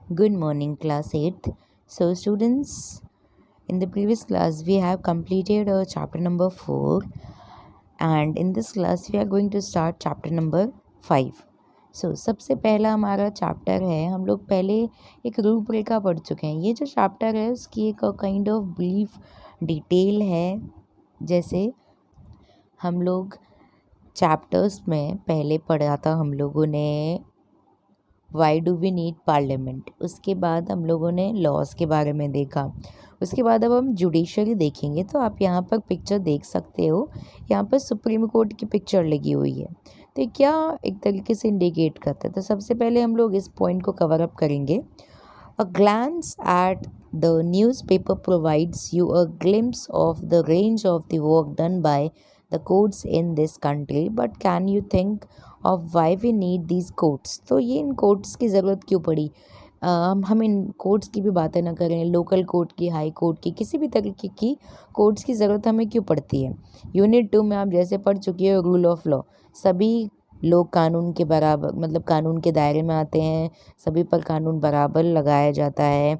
Good morning, class 8th. So, students, in the previous class, we have completed chapter number 4, and in this class, we are going to start chapter number 5. सो सबसे पहला हमारा chapter है, हम लोग पहले एक रूपरेखा पढ़ चुके हैं। ये जो चैप्टर है उसकी एक काइंड ऑफ ब्रीफ डिटेल है। जैसे हम लोग चैप्टर्स में पहले पढ़ा था हम लोगों ने why do we need parliament, उसके बाद हम लोगों ने लॉज के बारे में देखा। उसके बाद अब हम जुडिशरी देखेंगे। तो आप यहाँ पर पिक्चर देख सकते हो, यहाँ पर सुप्रीम कोर्ट की पिक्चर लगी हुई है। तो ये क्या एक तरीके से इंडिकेट करता है। तो सबसे पहले हम लोग इस पॉइंट को कवर अप करेंगे। A glance at the newspaper provides you a glimpse of the range of the work done by the courts in this country. But can you think of why we need these courts? तो ये इन courts की ज़रूरत क्यों पड़ी? हम इन courts की भी बातें ना करें, लोकल कोर्ट की, हाई कोर्ट की, किसी भी तरीके की कोर्ट्स की ज़रूरत हमें क्यों पड़ती है। यूनिट 2 में आप जैसे पढ़ चुकी हो रूल ऑफ लॉ, सभी लोग कानून के बराबर मतलब कानून के दायरे में आते हैं, सभी पर कानून बराबर लगाया जाता है,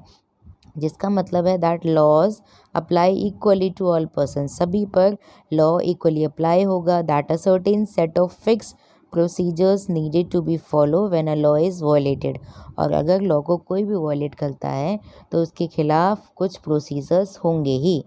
जिसका मतलब है that laws apply equally to all person, सभी पर लॉ इक्वली अप्लाई होगा। That a certain set of fix procedures needed to be follow when a law is violated. और अगर लॉ को कोई भी वायलेट करता है तो उसके खिलाफ कुछ प्रोसीजर्स होंगे ही।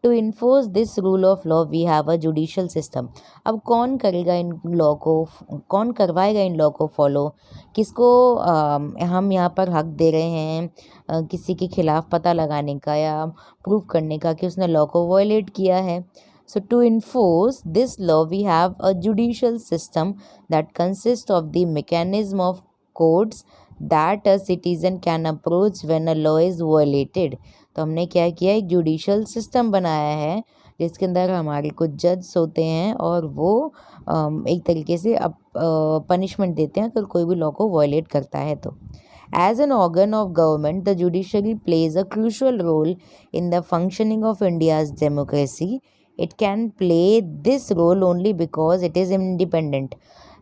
To enforce this rule of law we have a judicial system. अब कौन करेगा इन लॉ को, कौन करवाएगा इन लॉ को फॉलो, किसको हम यहाँ पर हक दे रहे हैं किसी के खिलाफ पता लगाने का या प्रूव करने का कि उसने लॉ को वायलेट किया है। So to enforce this law, we have a judicial system that consists of the mechanism of courts that a citizen can approach when a law is violated. तो हमने क्या किया, एक जुडिशल सिस्टम बनाया है जिसके अंदर हमारे कुछ जज होते हैं और वो एक तरीके से पनिशमेंट देते हैं अगर कोई भी लॉ को वायलेट करता है तो। As an organ of government, the judiciary plays a crucial role in the functioning of India's democracy. It can play this role only because it is independent.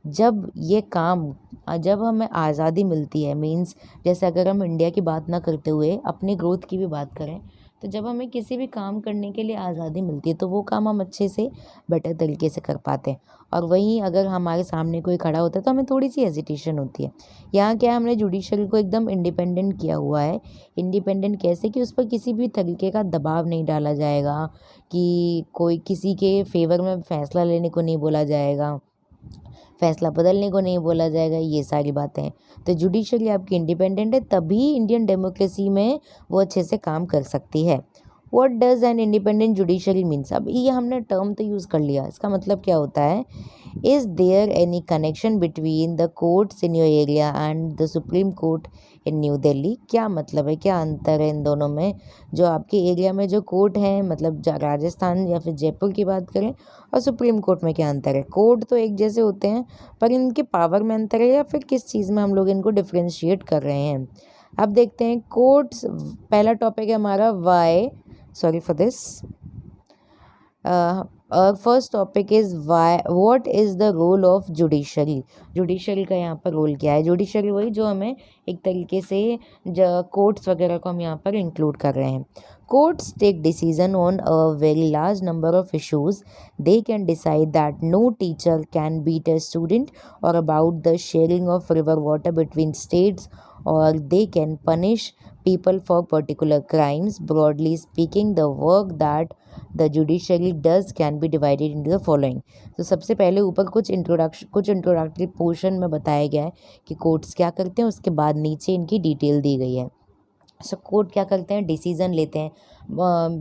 जब हमें आज़ादी मिलती है, मीन्स जैसे अगर हम इंडिया की बात ना करते हुए अपने ग्रोथ की भी बात करें, तो जब हमें किसी भी काम करने के लिए आज़ादी मिलती है तो वो काम हम अच्छे से बेटर तरीके से कर पाते हैं। और वहीं अगर हमारे सामने कोई खड़ा होता है तो हमें थोड़ी सी हेजिटेशन होती है। यहाँ क्या है, हमने जुडिशरी को एकदम इंडिपेंडेंट किया हुआ है। इंडिपेंडेंट कैसे कि उस पर किसी भी तरीके का दबाव नहीं डाला जाएगा, कि कोई किसी के फेवर में फ़ैसला लेने को नहीं बोला जाएगा, फ़ैसला बदलने को नहीं बोला जाएगा, ये सारी बातें। तो जुडिशरी आपकी इंडिपेंडेंट है, तभी इंडियन डेमोक्रेसी में वो अच्छे से काम कर सकती है। What does an independent judiciary means. अब ये हमने टर्म तो यूज़ कर लिया, इसका मतलब क्या होता है। Is there any connection between the courts in your area and the supreme court in New Delhi. क्या मतलब है, क्या अंतर है इन दोनों में। जो आपके एरिया में जो कोर्ट हैं, मतलब राजस्थान या फिर जयपुर की बात करें, और सुप्रीम कोर्ट में क्या अंतर है। कोर्ट तो एक जैसे होते हैं पर इनके पावर में अंतर है या फिर किस चीज़ में हम लोग इनको डिफ्रेंशिएट कर रहे हैं। अब देखते हैं कोर्ट्स। पहला टॉपिक है हमारा why, sorry for this. First topic is why, what is the role of judiciary. Judiciary का यहाँ पर रोल क्या है। जुडिशरी वही जो हमें एक तरीके से कोर्ट्स वगैरह को हम यहाँ पर इंक्लूड कर रहे हैं। Courts take decision on a very large number of issues. They can decide that no teacher can beat a student, or about the sharing of river water between states, or they can punish people for particular crimes. Broadly speaking, the work that the judiciary does can be divided into the following. तो सबसे पहले ऊपर कुछ introductory portion में बताया गया है कि कोर्ट्स क्या करते हैं, उसके बाद नीचे इनकी डिटेल दी गई है। सो कोर्ट क्या करते हैं, डिसीज़न लेते हैं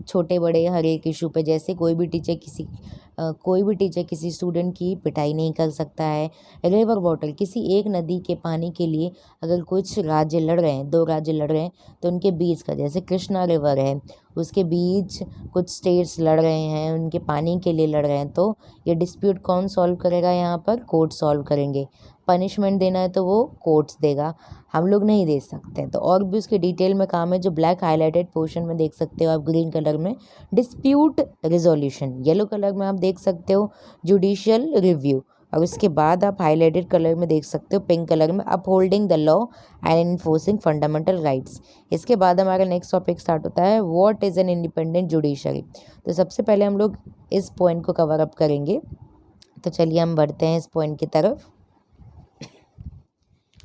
छोटे बड़े हर एक इशू पे। जैसे कोई भी टीचर किसी स्टूडेंट की पिटाई नहीं कर सकता है। रिवर वाटर, किसी एक नदी के पानी के लिए अगर कुछ राज्य लड़ रहे हैं, 2 राज्य लड़ रहे हैं, तो उनके बीच का, जैसे कृष्णा रिवर है, उसके बीच कुछ स्टेट्स लड़ रहे हैं, उनके पानी के लिए लड़ रहे हैं, तो ये डिस्प्यूट कौन सॉल्व करेगा, यहाँ पर कोर्ट सॉल्व करेंगे। पनिशमेंट देना है तो वो कोर्ट्स देगा, हम लोग नहीं दे सकते। तो और भी उसके डिटेल में काम है, जो ब्लैक हाईलाइटेड पोर्शन में देख सकते हो आप ग्रीन कलर में डिस्प्यूट रिजोल्यूशन, येलो कलर में आप देख सकते हो जुडिशियल रिव्यू, और उसके बाद आप हाईलाइटेड कलर में देख सकते हो, पिंक कलर में, upholding the law and enforcing fundamental rights. इसके बाद हमारा नेक्स्ट टॉपिक स्टार्ट होता है, what is an independent judiciary. तो सबसे पहले हम लोग इस पॉइंट को कवर अप करेंगे। तो चलिए हम बढ़ते हैं इस पॉइंट की तरफ।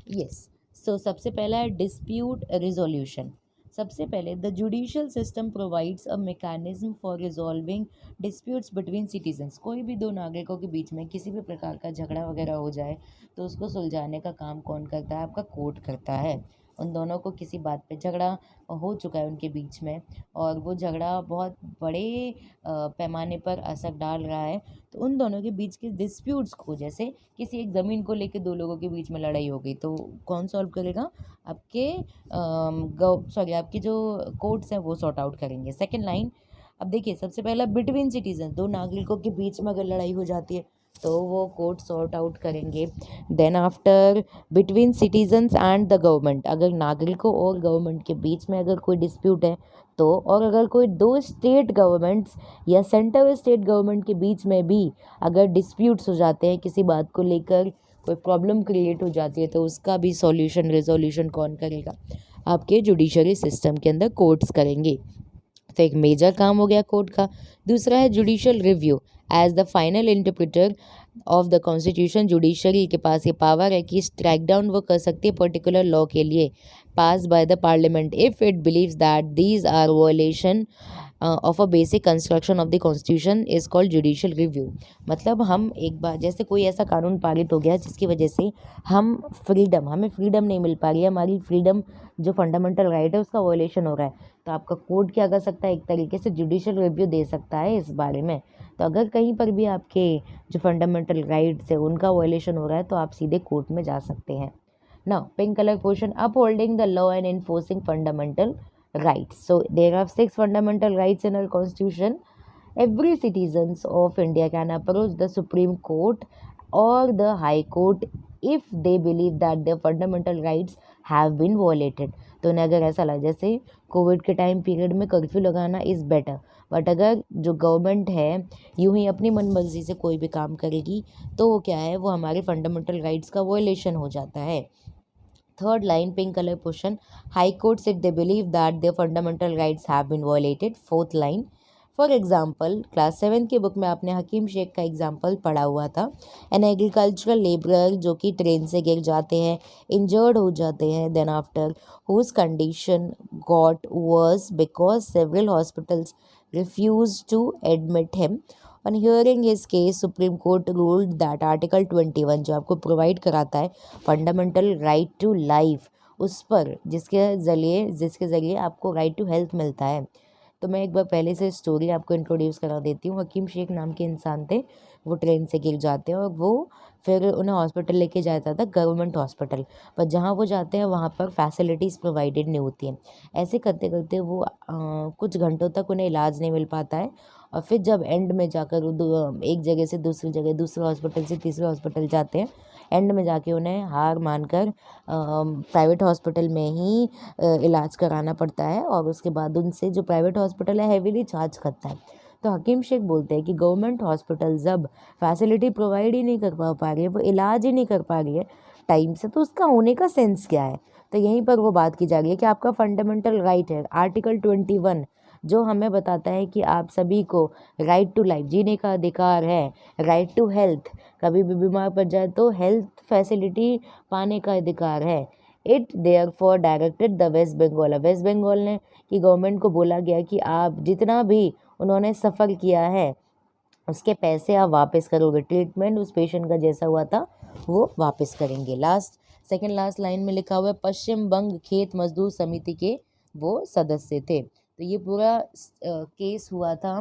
यस, सो सबसे पहला है डिस्प्यूट रिजोल्यूशन। सबसे पहले the judicial system provides a mechanism for resolving disputes between citizens. कोई भी दो नागरिकों के बीच में किसी भी प्रकार का झगड़ा वगैरह हो जाए तो उसको सुलझाने का काम कौन करता है? आपका कोर्ट करता है। उन दोनों को किसी बात पे झगड़ा हो चुका है उनके बीच में, और वो झगड़ा बहुत बड़े पैमाने पर असर डाल रहा है, तो उन दोनों के बीच के डिस्प्यूट्स को, जैसे किसी एक ज़मीन को लेके दो लोगों के बीच में लड़ाई हो गई, तो कौन सॉल्व करेगा? आपकी जो कोर्ट्स हैं वो सॉर्ट आउट करेंगे। सेकंड लाइन, अब देखिए सबसे पहला बिटवीन सिटीजन, दो नागरिकों के बीच में अगर लड़ाई हो जाती है तो वो कोर्ट सॉर्ट आउट करेंगे। Then after between citizens and the government, अगर नागरिकों और गवर्नमेंट के बीच में अगर कोई डिस्प्यूट है तो, और अगर कोई दो स्टेट गवर्नमेंट्स या सेंट्रल स्टेट गवर्नमेंट के बीच में भी अगर डिस्प्यूट्स हो जाते हैं, किसी बात को लेकर कोई प्रॉब्लम क्रिएट हो जाती है, तो उसका भी सॉल्यूशन रिजोल्यूशन कौन करेगा? आपके जुडिशरी सिस्टम के अंदर कोर्ट्स करेंगे। तो एक मेजर काम हो गया कोर्ट का। दूसरा है judicial review. As the final interpreter of the constitution, judiciary के पास ये पावर है कि स्ट्राइक डाउन वो कर सकती है पर्टिकुलर लॉ के लिए pass by the parliament if it believes that these are violation of a basic construction of the constitution is called judicial review. मतलब हम एक बार, जैसे कोई ऐसा कानून पारित हो गया जिसकी वजह से हमें फ्रीडम नहीं मिल पा रही है, हमारी फ्रीडम जो फंडामेंटल राइट है उसका वायलेशन हो रहा है, तो आपका कोर्ट क्या कर सकता है? एक तरीके से जुडिशियल रिव्यू दे सकता है इस बारे में। तो अगर कहीं पर भी आपके जो फंडामेंटल राइट्स है उनका वायलेशन हो रहा है तो आप सीधे कोर्ट में जा सकते हैं। Now pink colour portion, upholding the law and enforcing fundamental rights. So there are 6 fundamental rights in our constitution. Every citizens of India can approach the Supreme Court or the High Court if they believe that their fundamental rights have been violated. तो उन्हें अगर ऐसा लगे, जैसे Covid के time period में curfew लगाना is better, but अगर जो गवर्नमेंट है यूं ही अपनी मनमर्जी से कोई भी काम करेगी तो वो क्या है, वो हमारे फंडामेंटल राइट्स का वायलेशन हो जाता है। Third line, pink color portion, high courts if they believe that their fundamental rights have been violated. Fourth line, for example class 7 की बुक में आपने हकीम शेख का एग्जाम्पल पढ़ा हुआ था। एन एग्रीकल्चरल लेबरर जो कि ट्रेन से गिर जाते हैं, इंजर्ड हो जाते हैं, then after whose condition got worse because several hospitals refuse to admit him. On hearing his case, supreme court ruled that article 21 जो आपको प्रोवाइड कराता है फंडामेंटल राइट टू लाइफ, उस पर जिसके ज़रिए आपको राइट टू हेल्थ मिलता है। तो मैं एक बार पहले से स्टोरी आपको इंट्रोड्यूस करा देती हूँ। हकीम शेख नाम के इंसान थे, वो ट्रेन से गिर जाते हैं और वो फिर उन्हें हॉस्पिटल लेके जाता था, गवर्नमेंट हॉस्पिटल, पर जहाँ वो जाते हैं वहाँ पर फैसिलिटीज़ प्रोवाइडेड नहीं होती हैं। ऐसे करते करते वो कुछ घंटों तक उन्हें इलाज नहीं मिल पाता है, और फिर जब एंड में जाकर एक जगह से दूसरी जगह, दूसरे हॉस्पिटल से तीसरे हॉस्पिटल जाते हैं, एंड में जाके उन्हें हार मानकर प्राइवेट हॉस्पिटल में ही इलाज कराना पड़ता है, और उसके बाद उनसे जो प्राइवेट हॉस्पिटल है हेवीली चार्ज करता है। तो हकीम शेख बोलते हैं कि गवर्नमेंट हॉस्पिटल जब फैसिलिटी प्रोवाइड ही नहीं कर पा रही है, वो इलाज ही नहीं कर पा रही है टाइम से, तो उसका होने का सेंस क्या है? तो यहीं पर वो बात की जा रही है कि आपका फंडामेंटल राइट है आर्टिकल 21, जो हमें बताता है कि आप सभी को राइट टू लाइफ, जीने का अधिकार है, राइट टू हेल्थ, कभी भी बीमार पड़ जाए तो हेल्थ फैसिलिटी पाने का अधिकार है। It therefore directed the West Bengal ने कि गवर्नमेंट को बोला गया कि आप जितना भी उन्होंने सफ़र किया है उसके पैसे आप वापस करोगे, ट्रीटमेंट उस पेशेंट का जैसा हुआ था वो वापस करेंगे। सेकंड लास्ट लाइन में लिखा हुआ है पश्चिम बंग खेत मजदूर समिति के वो सदस्य थे। तो ये पूरा केस हुआ था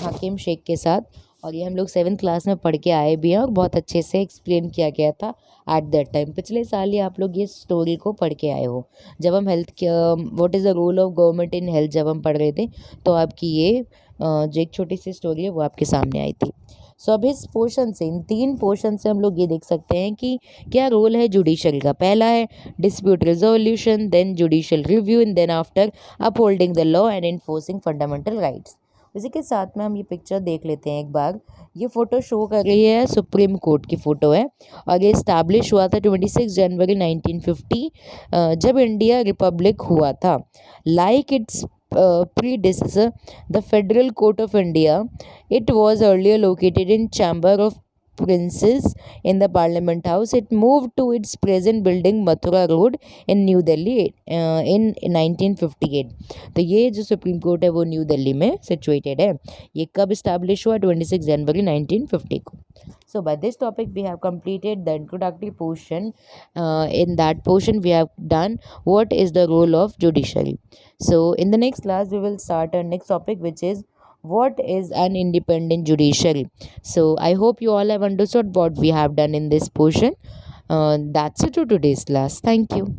हकीम शेख के साथ, और ये हम लोग 7th क्लास में पढ़ के आए भी हैं और बहुत अच्छे से एक्सप्लेन किया गया था एट दैट टाइम। पिछले साल ही आप लोग ये स्टोरी को पढ़ के आए हो, जब हम what is the role of government in health जब हम पढ़ रहे थे, तो आपकी ये जो एक छोटी सी स्टोरी है वो आपके सामने आई थी। सो अब इस पोर्शन से, इन 3 पोर्शन से हम लोग ये देख सकते हैं कि क्या रोल है जुडिशरी का। पहला है dispute resolution, then judicial review, and then after upholding the law and enforcing fundamental rights. इसी के साथ में हम ये पिक्चर देख लेते हैं एक बार। ये फ़ोटो शो कर रही है सुप्रीम कोर्ट की फ़ोटो है और ये इस्टेब्लिश हुआ था 26 जनवरी 1950 जब इंडिया रिपब्लिक हुआ था। Like it's predecessor, the Federal Court of India, it was earlier located in Chamber of Princes in the Parliament House. It moved to its present building Mathura Road in New Delhi in 1958. तो ये जो supreme court है वो new Delhi में situated है। ये कब establish हुआ? 26 जनवरी 1950 को। So by this topic we have completed the introductory portion. In that portion we have done what is the role of judiciary. So in the next class we will start our next topic, which is what is an independent judiciary. So I hope you all have understood what we have done in this portion. That's it to today's class. Thank you.